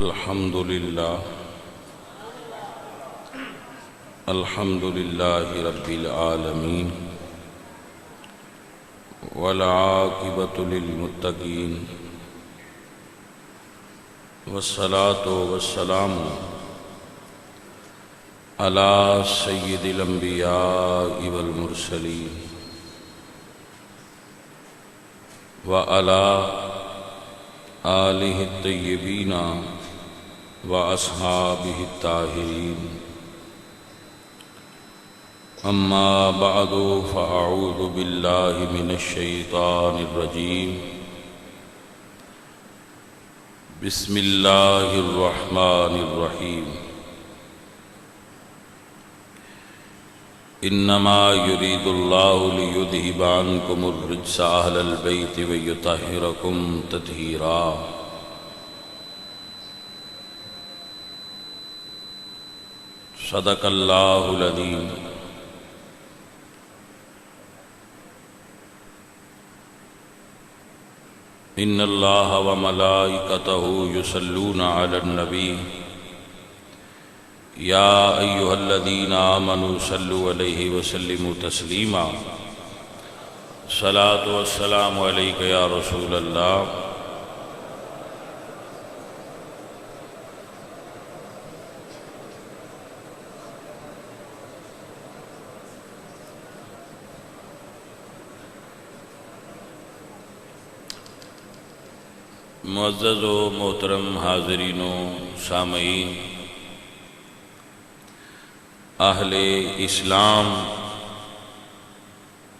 الحمد لله رب العالمين والعاقبة للمتقين والصلاة والسلام على سيد الأنبياء والمرسلين وعلى آلہ الطیبین واصحابہ الطاہرین اما بعد فاعوذ باللہ من الشیطان الرجیم بسم اللہ الرحمن الرحیم انما یرید اللہ لیذہب عنکم الرجس اہل البیت ویطہرکم تطہیرا صدق اللہ العظیم ان اللہ وملائکتہ یصلون علی النبی یا ایہا الذین آمنوا صلوا علیہ وسلموا تسلیما صلاۃ والسلام علیک یا رسول اللہ معزز و محترم حاضرین و سامعین اہل اسلام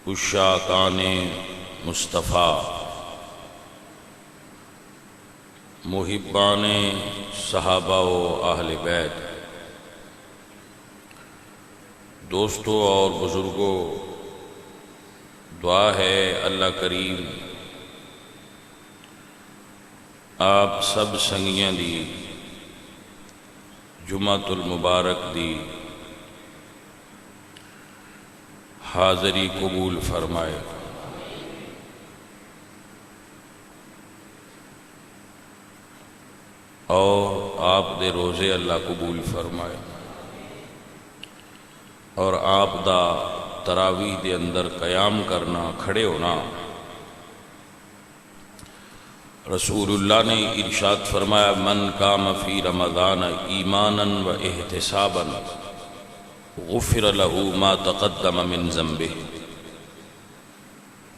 عشاقان مصطفیٰ محبان صحابہ و اہل بیت دوستوں اور بزرگوں دعا ہے اللہ کریم آپ سب سنگیاں دی جمعۃ المبارک دی حاضری قبول فرمائے اور آپ دے روزے اللہ قبول فرمائے اور آپ دا تراویح دے اندر قیام کرنا کھڑے ہونا رسول اللہ نے ارشاد فرمایا من قام فی رمضان ایمانا و احتسابا غفر له ما تقدم من ذنبہ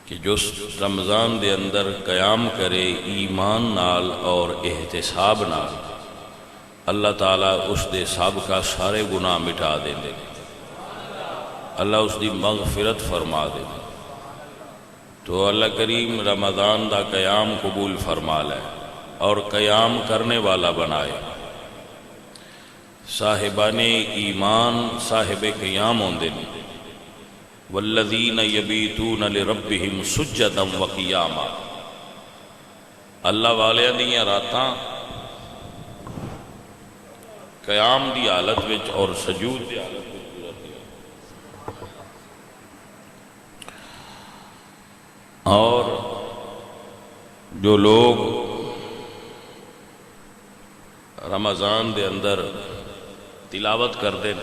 کہ جو رمضان دے اندر قیام کرے ایمان نال اور احتساب نال اللہ تعالیٰ اس دے سابقہ سارے گناہ مٹا دے دے اللہ اس دی مغفرت فرما دے تو اللہ کریم رمضان دا قیام قبول فرما لے اور قیام کرنے والا بنائے صاحبان ایمان صاحب قیام ہوندے نے والذین یبیتون لربہم سجدا وقیاما اللہ والے دیاں راتاں قیام دی حالت وچ اور سجود دی حالت وچ گزردیاں اور جو لوگ رمضان دے اندر تلاوت کر دیں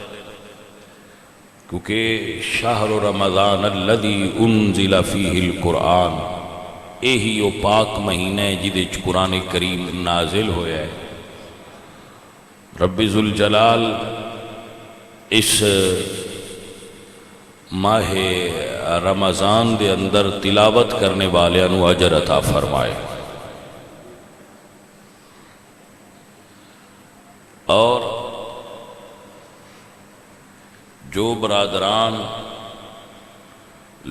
کیونکہ شہر رمضان الذی انزل فیہ القرآن یہی وہ پاک مہینہ ہے جدے قرآن کریم نازل ہویا ہے رب ذوالجلال اس ماہ رمضان دے اندر تلاوت کرنے والے انو اجر عطا فرمائے اور جو برادران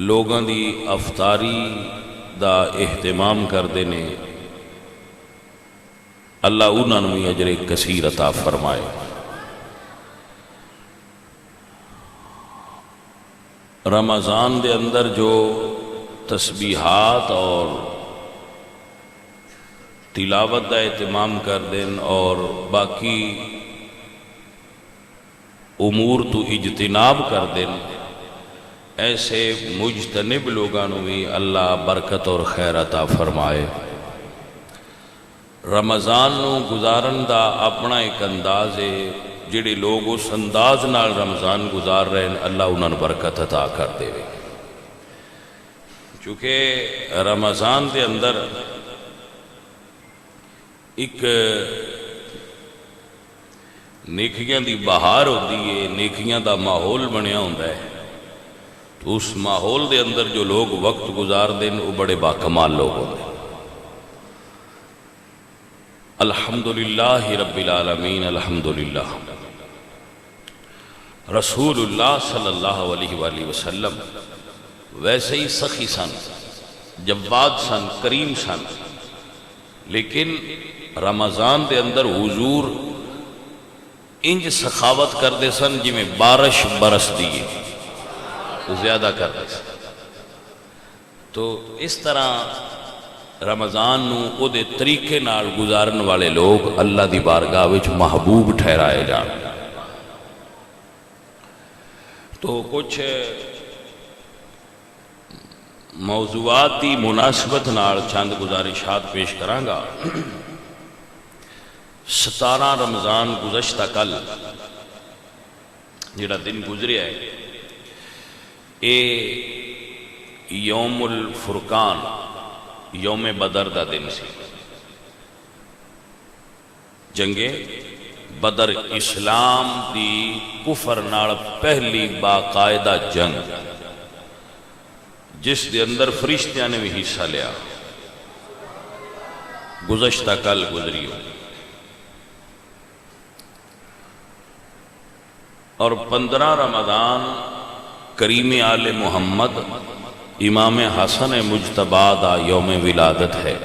لوگاں دی افطاری دا اہتمام کردے نے اللہ انہاں نوں بھی اجر کثیر عطا فرمائے رمضان دے اندر جو تسبیحات اور تلاوت دا اہتمام کر دیں اور باقی امور تو اجتناب کر دیں ایسے مجتنب لوگاں بھی اللہ برکت اور خیر عطا فرمائے رمضان نو گزارن دا اپنا ایک انداز ہے، جڑے لوگ اس انداز نال رمضان گزار رہے ہیں اللہ انہوں نے برکت عطا کر دے وے۔ چونکہ رمضان دے اندر ایک نیکیاں دی بہار ہوتی ہے، نیکیاں دا ماحول بنیا ہوتا ہے، تو اس ماحول دے اندر جو لوگ وقت گزار دیں وہ بڑے باکمال لوگ ہوتے ہیں۔ الحمدللہ رب العالمین، الحمدللہ۔ رسول اللہ صلی اللہ علیہ وآلہ وسلم ویسے ہی سخی سن، جواد سن، کریم سن، لیکن رمضان دے اندر حضور انج سخاوت کردے سن جی میں بارش برس دیئے، زیادہ کردے سن۔ تو اس طرح رمضان نو او دے طریقے نال گزارن والے لوگ اللہ دی بارگاہ وچ محبوب ٹھہرائے جان۔ تو کچھ موضوعاتی مناسبت نال چند گزارشات پیش کرانگا۔ 17 رمضان گزشتہ کل جڑا دن گزریا ہے، اے یوم الفرقان، یوم بدر دا دن سی۔ جنگ بدر اسلام دی کفر نال پہلی باقاعدہ جنگ، جس دے اندر فرشتیاں نے بھی حصہ لیا، گزشتہ کل گزری ہو۔ اور 15 رمضان کریم آل محمد امام حسن مجتبی دا یوم ولادت ہے،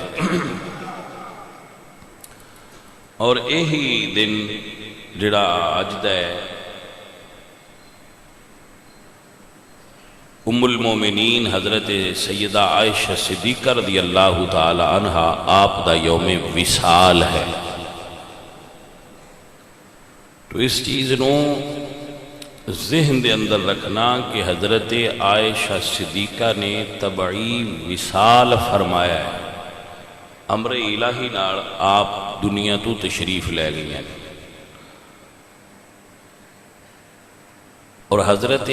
اور یہی دن جڑا اج دا ہے ام المومنین حضرت سیدہ عائشہ صدیقہ رضی اللہ تعالی عنہا آپ دا یوم وصال ہے۔ تو اس چیز نو ذہن دے اندر رکھنا کہ حضرت عائشہ صدیقہ نے تبعی وصال فرمایا ہے، امر الہی نال آپ دنیا تو تشریف لے گئی ہیں، اور حضرت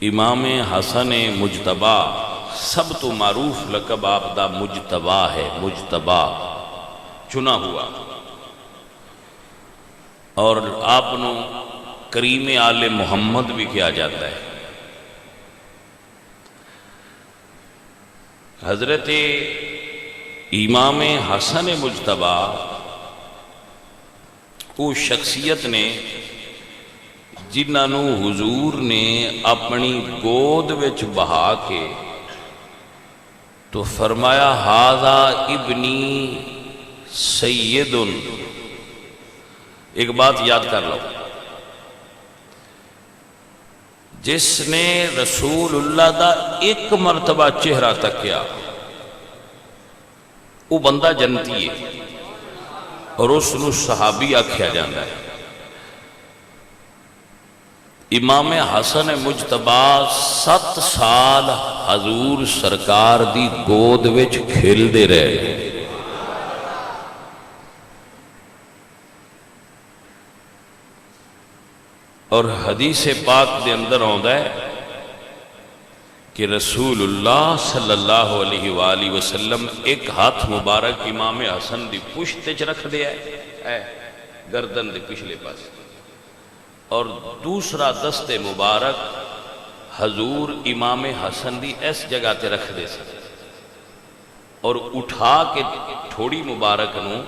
امام حسن مجتبی سب تو معروف لقب آپ دا مجتبی ہے، مجتبی چنا ہوا، اور آپ نو کریم آل محمد بھی کیا جاتا ہے۔ حضرت امام حسن مجتبی کو شخصیت نے جنہاں نو حضور نے اپنی گود وچ بہا کے تو فرمایا ھذا ابنی سید۔ ایک بات یاد کر لو، جس نے رسول اللہ دا ایک مرتبہ چہرہ تکیا وہ بندہ جنتی ہے، اور اس نو صحابی آکھیا جاندہ ہے۔ امام حسن مجتبی 7 سال حضور سرکار دی گود وچ کھیل دے رہے، اور حدیث پاک دے اندر آندا ہے کہ رسول اللہ صلی اللہ علیہ وآلہ وسلم ایک ہاتھ مبارک امام حسن دی پشت وچ رکھ دیا ہے، گردن دے پچھلے پاس، اور دوسرا دست مبارک حضور امام حسن دی اس جگہ تے رکھ دے سکتے، اور اٹھا کے تھوڑی مبارک نو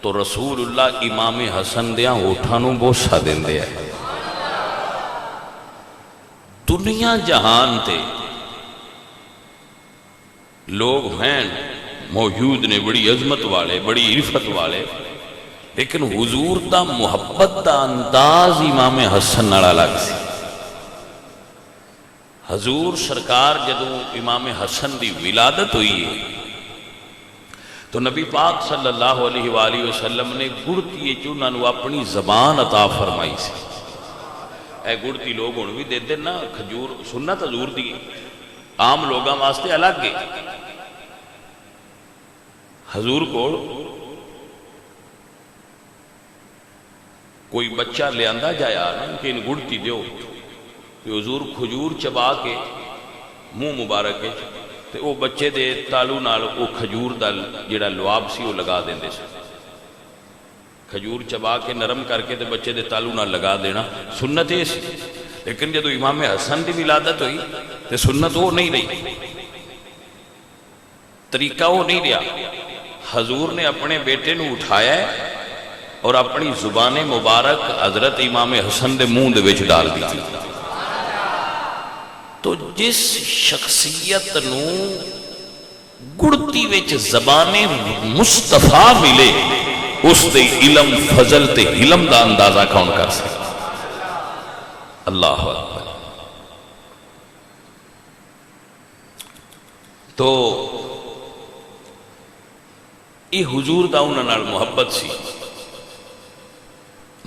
تو رسول اللہ امام حسن دیاں ہوٹھاں نو بوسہ دین دیا ہے۔ دنیا جہان تے لوگ ہیں موجود نے بڑی عظمت والے، بڑی عرفت والے، لیکن حضور دا محبت دا انداز امام حسن نال الگ سی۔ حضور سرکار جدو امام حسن دی ولادت ہوئی ہے تو نبی پاک صلی اللہ علیہ وآلہ وسلم نے گڑتی چونہ نو اپنی زبان عطا فرمائی سی۔ اے گڑتی لوگ ہن بھی دے دینا کھجور سنت حضور دی عام لوگاں واسطے الگ ہے، حضور کو کوئی بچہ لے آندا جایا نا کہ ان گڑتی دیو، تو حضور کھجور چبا کے منہ مبارک تے وہ بچے دے تالو نال وہ کھجور دا جڑا لواب سی وہ لگا دیندے سے، کھجور چبا کے نرم کر کے تے بچے دے تالو نال لگا دینا سنت ہے سی۔ لیکن جدو امام حسن دی ولادت ہوئی تے سنت وہ نہیں رہی، طریقہ وہ نہیں رہا۔ حضور نے اپنے بیٹے نو اٹھایا ہے اور اپنی زبان مبارک حضرت امام حسن دے منہ دے وچ ڈال دی۔ تو جس شخصیت نو گڑتی وچ زبان مصطفیٰ ملے اس دے علم فضل تے علم دا اندازہ کون کر سکتا؟ اللہ اکبر۔ تو یہ حضور دا انہاں نال محبت سی۔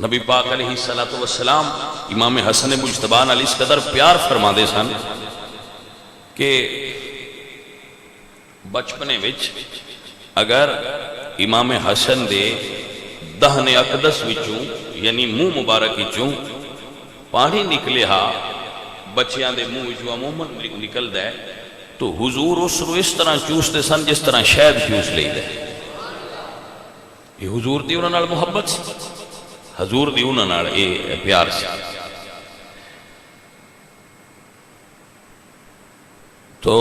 نبی پاک علیہ السلام امام حسن مجتبی نال اس قدر پیار فرما دے سن کہ بچپنے وچ اگر امام حسن دے دہن اقدس وچوں یعنی منہ مبارک وچوں پانی نکلے ہا بچیاں دے منہ وچوں عموماً نکل دے تو حضور اس رو اس طرح چوستے سن جس طرح شہد چوس لے دے۔ یہ حضور دی انہاں نال محبت سی، حضور دی انہاں نال اے پیار سی۔ تو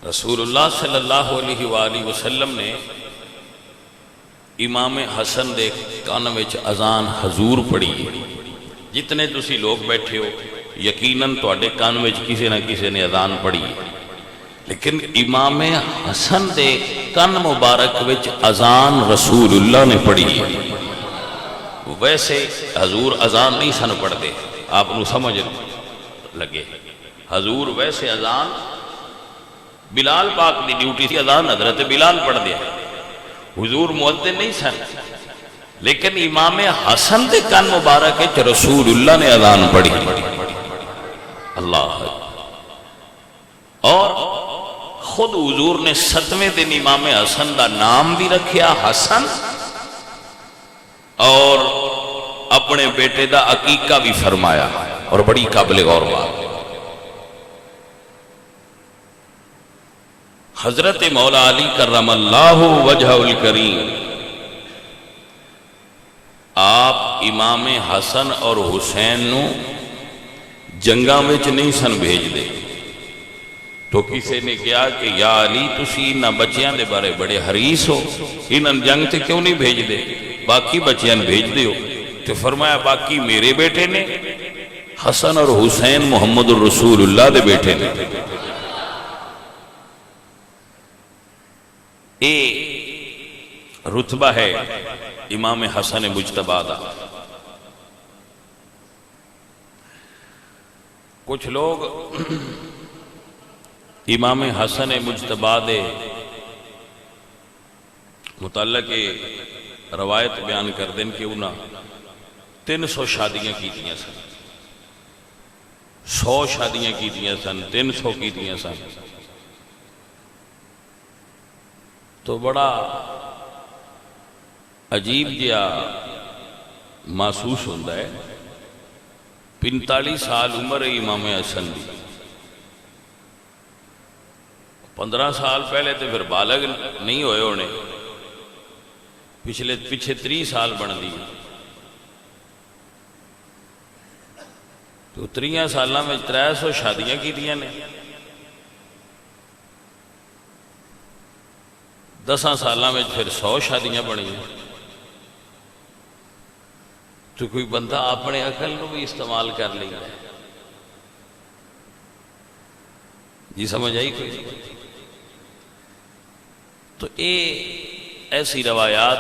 رسول اللہ صلی اللہ علیہ وآلہ وسلم نے امام حسن دے کان وچ اذان حضور پڑھی۔ جتنے تسی لوگ بیٹھے ہو یقیناً تواڈے کان وچ کسی نہ کسی نے اذان پڑھی، لیکن امام حسن دے کان مبارک وچ اذان رسول اللہ نے پڑھی۔ ویسے حضور اذان نہیں سن پڑھتے، آپ نو سمجھ لگے، حضور ویسے اذان بلال پاک دی ڈیوٹی تھی، اذان حضرت بلال پڑھ دیا، حضور مؤذن نہیں سن، لیکن امام حسن دے کان مبارک وچ رسول اللہ نے اذان پڑھی۔ اللہ، اور خود حضور نے 7ویں دن امام حسن دا نام بھی رکھیا حسن، اور اپنے بیٹے دا عقیقہ بھی فرمایا، اور بڑی قابل غور بات۔ حضرت مولا علی کرم اللہ وجہ الکریم آپ امام حسن اور حسین نو جنگاں وچ نہیں سن بھیج دے۔ تو کسی نے کہا کہ یا علی تسی انہاں بچیاں دے بارے بڑے حریص ہو، انہاں جنگ تے کیوں نہیں بھیج دے، باقی بچیاں بھیج دے ہو؟ تو فرمایا باقی میرے بیٹے نے، حسن اور حسین محمد الرسول اللہ دے بیٹے نے۔ اے رتبہ ہے امام حسن مجتبی دا۔ کچھ لوگ امام حسن مجتبی دے متعلق روایت بیان کر دیں کہ انہاں 300 شادیاں کیتیاں سن، 100 شادیاں کیتیاں سن، 300 کیتیاں سن۔ تو بڑا عجیب جہا محسوس ہوتا ہے۔ 45 سال عمر ہے امام حسن دی، 15 سال پہلے تو پھر بالغ نہیں ہوئے ہونے، پیچھے 30 سال بن دی، تو 30 سالاں میں 300 شادیاں کیتیاں نے، 10 سالاں میں پھر 100 شادیاں بنی۔ تو کوئی بندہ اپنے عقل نو بھی استعمال کر لیا ہے، جی سمجھ آئی کوئی؟ تو ایسی روایات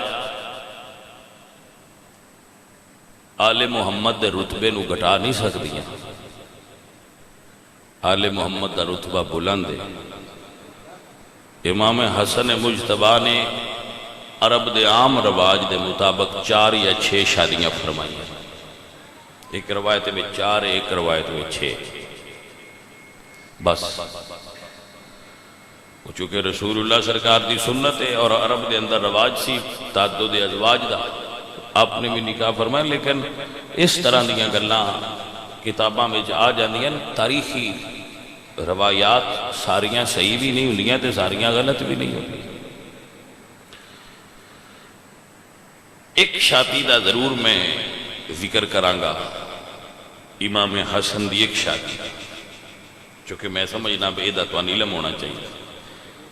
آل محمد دے رتبے نو گھٹا نہیں سکتی ہیں۔ آل محمد دا رتبہ بلند ہے۔ امام حسن مجتبی نے عرب دے عام رواج دے مطابق 4 یا 6 شادیاں فرمائی ہیں۔ ایک روایت میں 4 ایک روایت میں 6 بس۔ چونکہ رسول اللہ سرکار دی سنت ہے اور عرب دے اندر رواج سی تعدد ازواج دا، آپ نے بھی نکاح فرمایا، لیکن اس طرح دیاں گلاں کتاباں میں آ جاندیاں، تاریخی روایات ساریاں صحیح بھی نہیں ہوندیاں تے ساریاں غلط بھی نہیں ہوندیاں۔ ایک شادی دا ضرور میں ذکر کرانگا، امام حسن دی ایک شادی، چونکہ میں سمجھنا بے دا تو علم ہونا چاہیے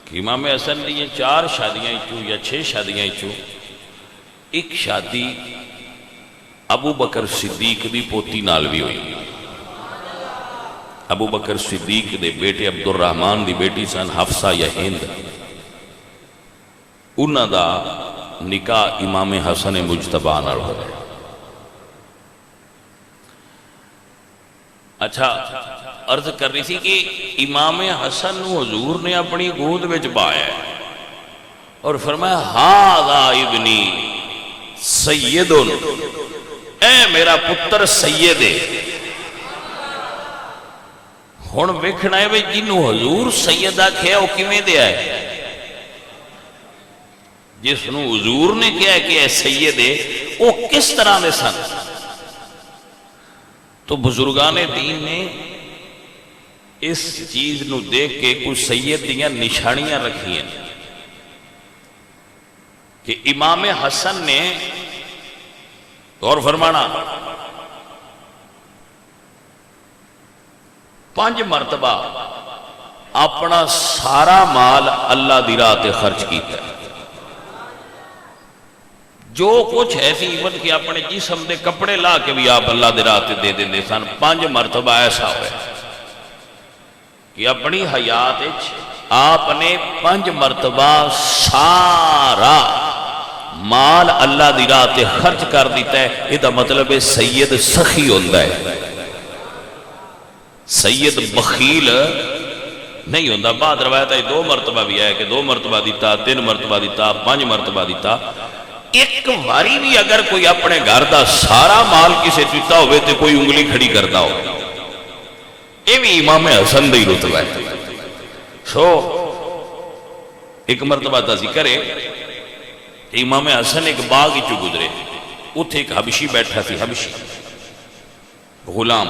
کہ امام حسن دی یہ 4 شادیاں چوں یا 6 شادیاں چوں ایک شادی ابو بکر صدیق دی پوتی نال بھی ہوئی۔ ابو بکر صدیق دے بیٹے عبد الرحمن دی بیٹی سن حفصہ یا ہند، انہاں دا نکاح امام حسن مجتبیٰ نال ہو گیا۔ اچھا عرض کر رہی تھی کہ امام حسن حضور نے اپنی گود وچ پایا اور فرمایا ھذا ابنی سید، اے میرا پتر سید ہے۔ ہن ویکھنا ہے جنوں حضور سید آکھیا وہ کیویں دیا ہے؟ جس نو حضور نے کہا کہ اے سید ہے وہ کس طرح دے سن؟ تو بزرگان دین نے اس چیز نو دیکھ کے کچھ سید دیاں نشانیاں رکھی ہیں کہ امام حسن نے غور فرمانا 5 مرتبہ اپنا سارا مال اللہ دی راہ تے خرچ کیتا ہے۔ جو کچھ ایسی ایون کہ اپنے جسم دے کپڑے لا کے بھی آپ اللہ دے راہ تے دے دیں سن۔ 5 مرتبہ ایسا ہوئے کہ اپنی حیات آپ نے 5 مرتبہ سارا مال اللہ دی راہ تے خرچ کر دیتا ہے۔ یہ دا مطلب ہے سید سخی ہوندہ ہے، سید بخیل نہیں ہوندہ۔ بعد روایت ہے 2 مرتبہ بھی ہے کہ 2 مرتبہ دیتا، 3 مرتبہ دیتا، 5 مرتبہ دیتا۔ ایک باری بھی اگر کوئی اپنے گھر دا سارا مال کسے دیتا ہوئے تو کوئی انگلی کھڑی کرتا ہو، یہ بھی امام حسن دی رتبہ ہے۔ ایک مرتبہ دا ذکر ہے کہ امام حسن ایک باغ ہی چو گزرے، اتھے ایک حبشی بیٹھا تھی، حبشی غلام،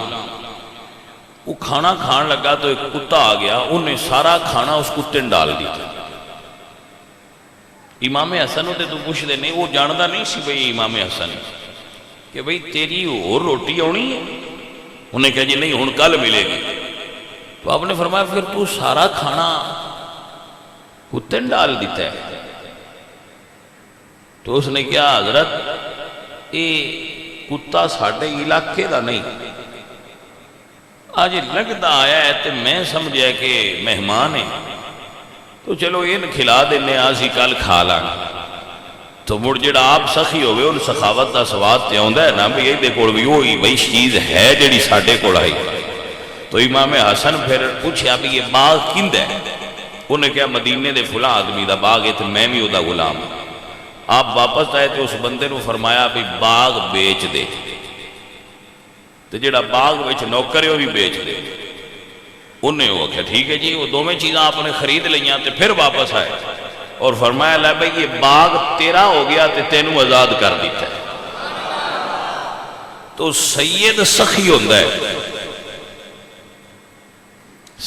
وہ کھانا کھان لگا تو ایک کتا آ گیا، انہیں سارا کھانا اس کتے نے ڈال دیا۔ امام حسن ہوتے تو پوچھ دے نہیں، وہ جاندہ نہیں سی بھئی امام حسن کہ بھئی تیری اور روٹی ہونی ہے؟ انہیں کہا جی نہیں، ہن کل ملے گی۔ تو آپ نے فرمایا پھر تو سارا کھانا کتے نے ڈال دیتا ہے؟ تو اس نے کہا حضرت یہ کتا ساڑھے علاقے دا نہیں، آج لگتا آیا ہے تو میں سمجھا کہ مہمان ہے، تو چلو ان کھلا دینے آسی کل کھا لانگا۔ تو مڑ جڑا آپ سخی ہوئے ان سخاوت دا سواد تے ہوندہ ہے نا بھی یہ دیکھوڑ بھی وہی بھئی چیز ہے جڑی ساڑھے کوڑ آئی۔ تو امام حسن پھر پوچھا بھی یہ باغ کند ہے؟ انہیں کہا مدینے دے فلاں آدمی دا باغ ہے تو میں بھی دا غلام۔ آپ واپس آئے تو اس بندے نے فرمایا بھی باغ بیچ دے، تو جڑا باغ بیچ نوکر ہے وہ بھی بیچ دے۔ انہیں وہ کہا ٹھیک ہے جی، وہ 2 چیزاں آپ نے خرید لیاں تو پھر واپس آئے اور فرمایا لے بھئی یہ باغ تیرا ہو گیا تو تینوں آزاد کر دیتا ہے۔ تو سید سخی ہوندہ ہے،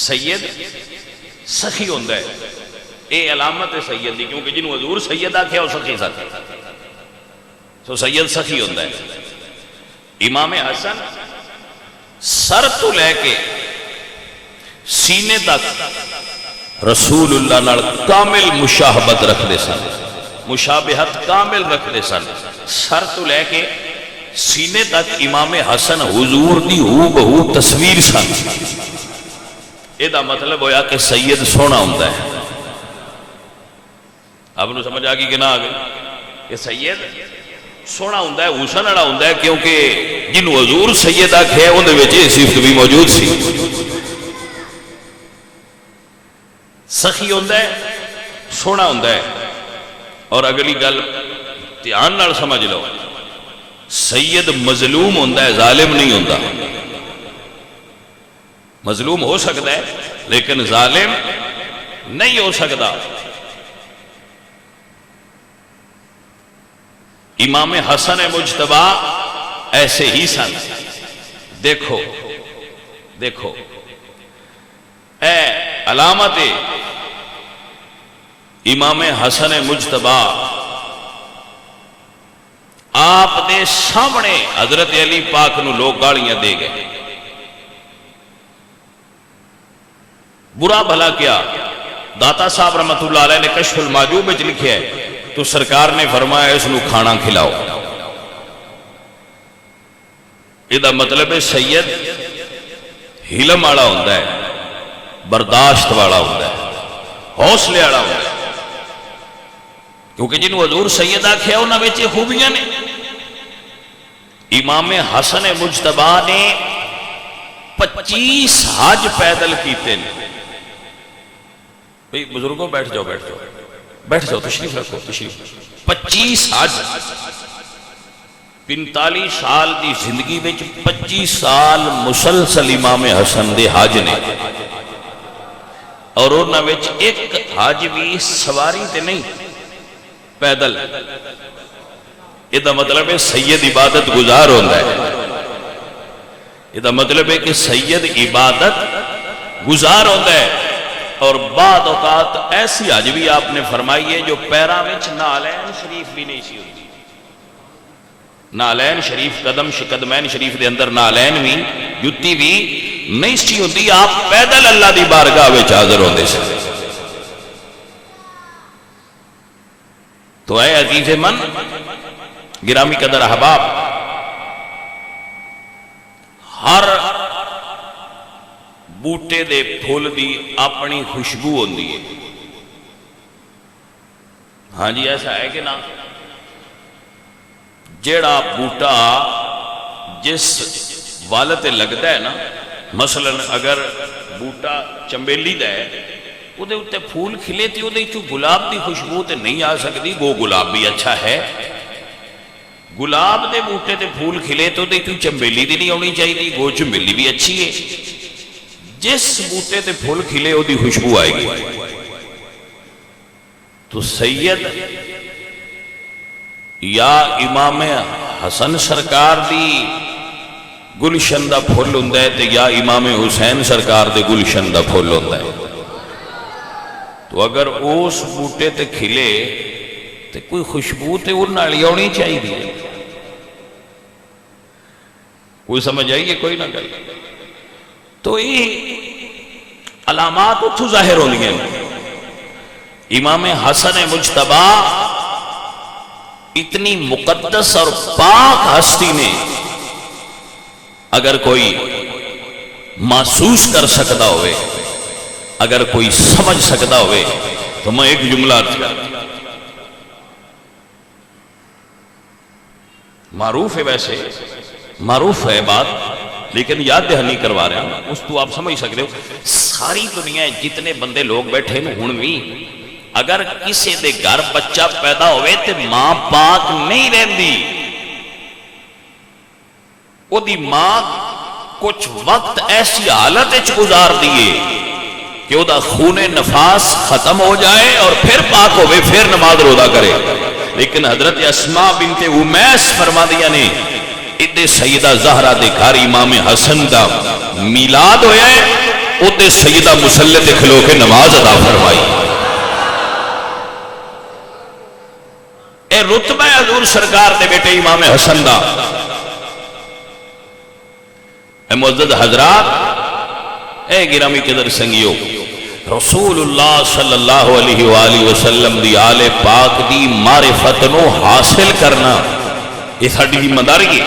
سید سخی ہوندہ ہے، اے علامت ہے سید دی، کیونکہ جنہوں حضور سید آکھیا وہ سخی ساتھ، تو سید سخی ہوندہ ہے۔ امام حسن سر تو لے کے سینے تک رسول اللہ نال کامل مشاہبت رکھ دے سن، مشابہت کامل رکھ دے سن۔ سر تو لے کے سینے تک امام حسن حضور دی ہو بہو تصویر سن۔ یہ دا مطلب ہویا کہ سید سونا ہوندہ ہے۔ آپ نے سمجھ آگی کہ نہ آگے کہ سید سونا ہوندہ ہے، حسن اڑا ہوندہ ہے، کیونکہ جن حضور سید آکھے انہیں وجہ صفت بھی موجود سی۔ سخی ہوندہ ہے، سونا ہوندہ ہے۔ اور اگلی گل دھیان نال سمجھ لو، سید مظلوم ہوندہ ہے، ظالم نہیں ہوندہ۔ مظلوم ہو سکتا ہے لیکن نہیں ہو سکتا۔ امام حسن مجتبی ایسے ہی سن۔ دیکھو دیکھو اے علامت امام حسن مجتبی، آپ دے سامنے حضرت علی پاک نو لوگ گالیاں دے گئے، برا بھلا کیا۔ داتا صاحب رحمت اللہ علیہ نے کشف المعجوب میں لکھا ہے تو سرکار نے فرمایا اس نو کھانا کھلاؤ۔ یہ مطلب ہے سید حلم والا ہوتا ہے، برداشت والا ہوتا ہے، حوصلے والا ہوتا ہے، کیونکہ جنہوں حضور سید آکھیا انہاں وچ خوبیاں نے۔ امام حسن مجتبی نے 25 حج پیدل کیتے ہیں۔ بھئی بزرگوں بیٹھ جاؤ بیٹھ جاؤ بیٹھ جاؤ، تشریف رکھو تشریف۔ 25 حج، 45 سال دی زندگی وچ 25 سال مسلسل امام حسن دے حج نے، اور انہاں وچ ایک حج بھی سواری تے نہیں، پیدل۔ یہ مطلب ہے سید عبادت گزار ہوتا ہے، یہ مطلب ہے کہ سید عبادت گزار ہوتا ہے۔ اور بعد اوقات ایسی حج بھی آپ نے فرمائی ہے جو پیراں وچ نالین شریف بھی نہیں سی ہوتی، نالین شریف، قدمین شریف دے اندر نالین بھی، جتی بھی نہیں سی ہوتی، آپ پیدل اللہ دی بارگاہ وچ حاضر ہوندے سے۔ تو اے عزیز من، گرامی قدر احباب، ہر بوٹے دے پھول دی اپنی خوشبو ہوندی ہے۔ ہاں جی ایسا ہے کہ نہ؟ جیڑا بوٹا جس والتے لگتا ہے نا، مثلا اگر بوٹا چمبیلی دا ہے، وہ دے اتے پھول کھلے تھی، وہ دے چو گلاب دی خوشبو تے نہیں آ سکتی، وہ گلاب بھی اچھا ہے۔ گلاب دے بوٹے تے پھول کھلے تو دے چو چمبیلی دی نہیں ہونی چاہیے، وہ چمبیلی بھی اچھی ہے۔ جس بوٹے تے پھول کھلے وہ دی خوشبو آئے گی۔ تو سید یا امام حسن سرکار دی گلشن دا پھول ہوندا ہے تے یا امام حسین سرکار دے گلشن دا پھول ہوندا ہے۔ تو اگر اس بوٹے تے کھلے تے کوئی خوشبو تے وہ نالی ہونی چاہیے، کوئی سمجھ آئیے کوئی نہ گل۔ تو یہ علامات اتھو ظاہر ہو گئے۔ امام حسن مجتبی اتنی مقدس اور پاک ہستی نے اگر کوئی محسوس کر سکتا ہوئے، اگر کوئی سمجھ سکتا ہوئے، تو میں ایک جملہ عرض کرتا۔ معروف ہے، ویسے معروف ہے بات، لیکن یاد دہانی کروا رہا ہوں، اس تو آپ سمجھ سکتے ہو۔ ساری دنیا جتنے بندے لوگ بیٹھے ہیں ہن بھی، اگر کسی دے گھر بچہ پیدا ہوئے تے ماں پاک نہیں رہندی، وہ دی ماں کچھ وقت ایسی حالت وچ گزار دیے کہ وہ دا خون نفاس ختم ہو جائے اور پھر پاک ہوئے، پھر نماز روزہ کرے۔ لیکن حضرت اسماء بنت امیس فرما دیا نے، ادھے سیدہ زہرہ دے گھر امام حسن دا میلاد ہویا ہے، ادھے سیدہ مسلح تے کھلو کے نماز ادا فرمائی۔ اے رتبہ حضور سرکار دے بیٹے امام حسن دا۔ اے معزز حضرات، اے گرامی قدر سنگیو، رسول اللہ صلی اللہ علیہ وآلہ وسلم دی آل پاک دی معرفت نو حاصل کرنا، یہ ساڑھی ذمہ داری ہے۔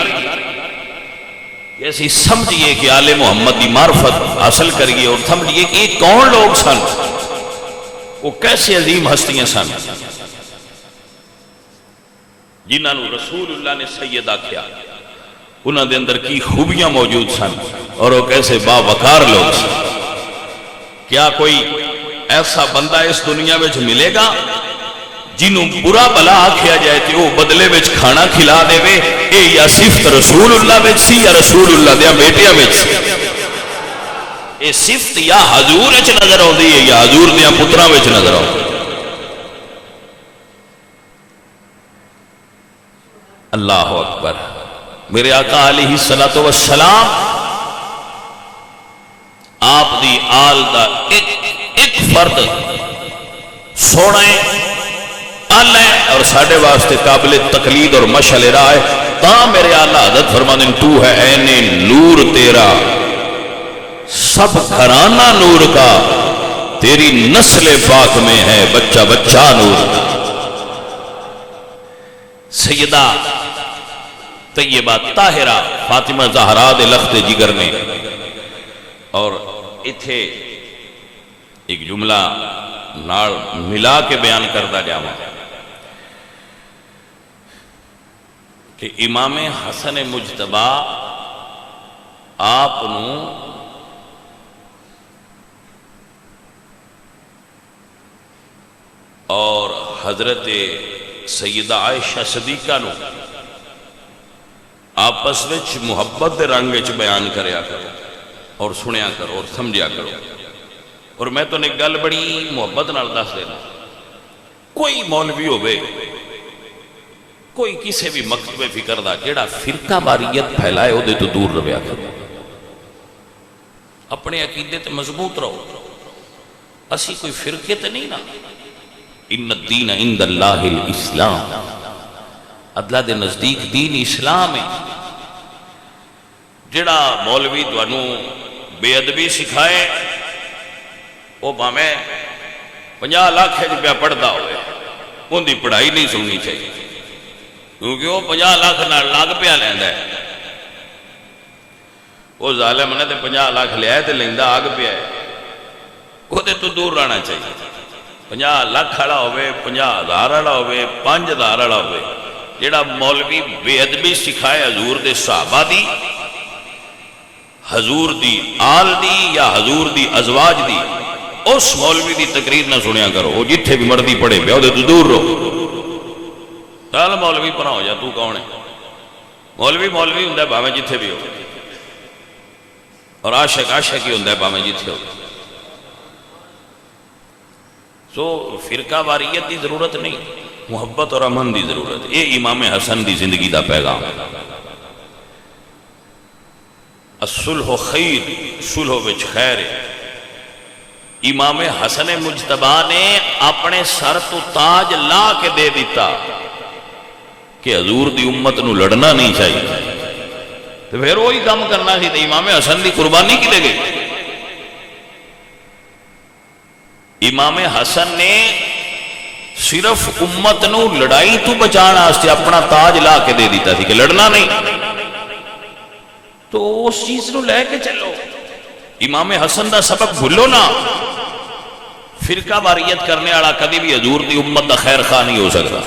ایسی سمجھئے کہ آل محمد دی معرفت حاصل کریے، اور سمجھئے کہ یہ کون لوگ سن، وہ کیسے عظیم ہستیاں سن جنہاں نو رسول اللہ نے سید آکھیا، انہاں دے اندر کی خوبیاں موجود سن، اور وہ کیسے باوقار لوگ سن۔ کیا کوئی ایسا بندہ اس دنیا میں ملے گا جنہوں برا بلا آکھیا جائے کہ وہ بدلے وچ کھانا کھلا دے وے؟ اے یا صفت رسول اللہ وچ سی یا رسول اللہ دیا بیٹیاں وچ سی؟ یہ صفت یا حضور وچ نظر آتی ہے یا حضور دیا پتراں وچ نظر آتی ہے. اللہ اکبر. میرے آقا علیہ الصلوۃ والسلام آپ دی آل دا ایک فرد سونا ہے آلہ ہے اور ساڈے واسطے قابل تقلید اور مشعل راہ ہے. تا میرے آلہ حضرت فرماتے ہیں تو ہے عین نور تیرا سب گھرانہ نور کا تیری نسل پاک میں ہے بچہ بچہ نور کا. سیدہ طیبہ طاہرہ فاطمہ زہرا دے لخت جگر نے. اور اتھے ایک جملہ نال ملا کے بیان کردہ جاواں کہ امام حسن مجتبی آپ اور حضرت سیدہ عائشہ صدیقہ نو آپس وچ محبت دے رنگ وچ بیان کریا کرو اور سنیا کرو اور سمجھیا کرو. اور میں تو نے گل بڑی محبت نال دس دینا, کوئی مولوی ہوئے کوئی کسی بھی مکتبے فکر دا جیڑا فرقہ واریت پھیلائے وہ دے تو دور رہیا کرو, اپنے عقیدے تے مضبوط رہو. اسی کوئی فرقے تے نہیں نا. ان الدین عند اللہ الاسلام, اللہ دے نزدیک دین اسلام ہے. جڑا مولوی تانوں بے ادبی سکھائے وہ بھاویں 50 لاکھ روپیہ پڑھتا ہوئے ان دی پڑھائی نہیں سننی چاہیے, کیونکہ وہ 50 لاکھ نال لگ پیا لیندا ہے. وہ ظالم نے تے 50 لاکھ لیا تے لیندا آگ پیا ہے, وہ تے تو دور رہنا چاہیے. 50 لاکھ والا ہوئے 50,000 والا ہوئے 5,000 والا ہوئے, جڑا مولوی بے ادبی سکھائے حضور دے صحابہ دی, حضور دی آل دی یا حضور دی ازواج دی, اس مولوی دی تقریر نہ سنیا کرو. وہ جتھے بھی مردی پڑے پہ وہ تو دور رہو. چل مولوی پناہ ہو جا, تو کون ہے؟ مولوی مولوی ہوں بھاویں جتھے بھی ہو, اور عاشق عاشق ہی ہوں بھاویں جتھے ہو. سو فرقہ واریت دی ضرورت نہیں, محبت اور امن دی ضرورت. یہ امام حسن دی زندگی دا پیغام. الصلح خیر, صلح وچ خیر ہے. امام حسن مجتبی نے اپنے سر تو تاج لا کے دے دیتا کہ حضور دی امت نو لڑنا نہیں چاہیے. تو پھر وہی کام کرنا سی. تو امام حسن دی قربانی کی دے گئی. امام حسن نے صرف امت نو لڑائی تو بچانا واسطے اپنا تاج لا کے دے دیتا تھی کہ لڑنا نہیں. تو اس چیز نو لے کے چلو. امام حسن دا سبق بھولو نا. فرقہ واریت کرنے والا کبھی بھی حضور دی امت دا خیر خواہ نہیں ہو سکتا.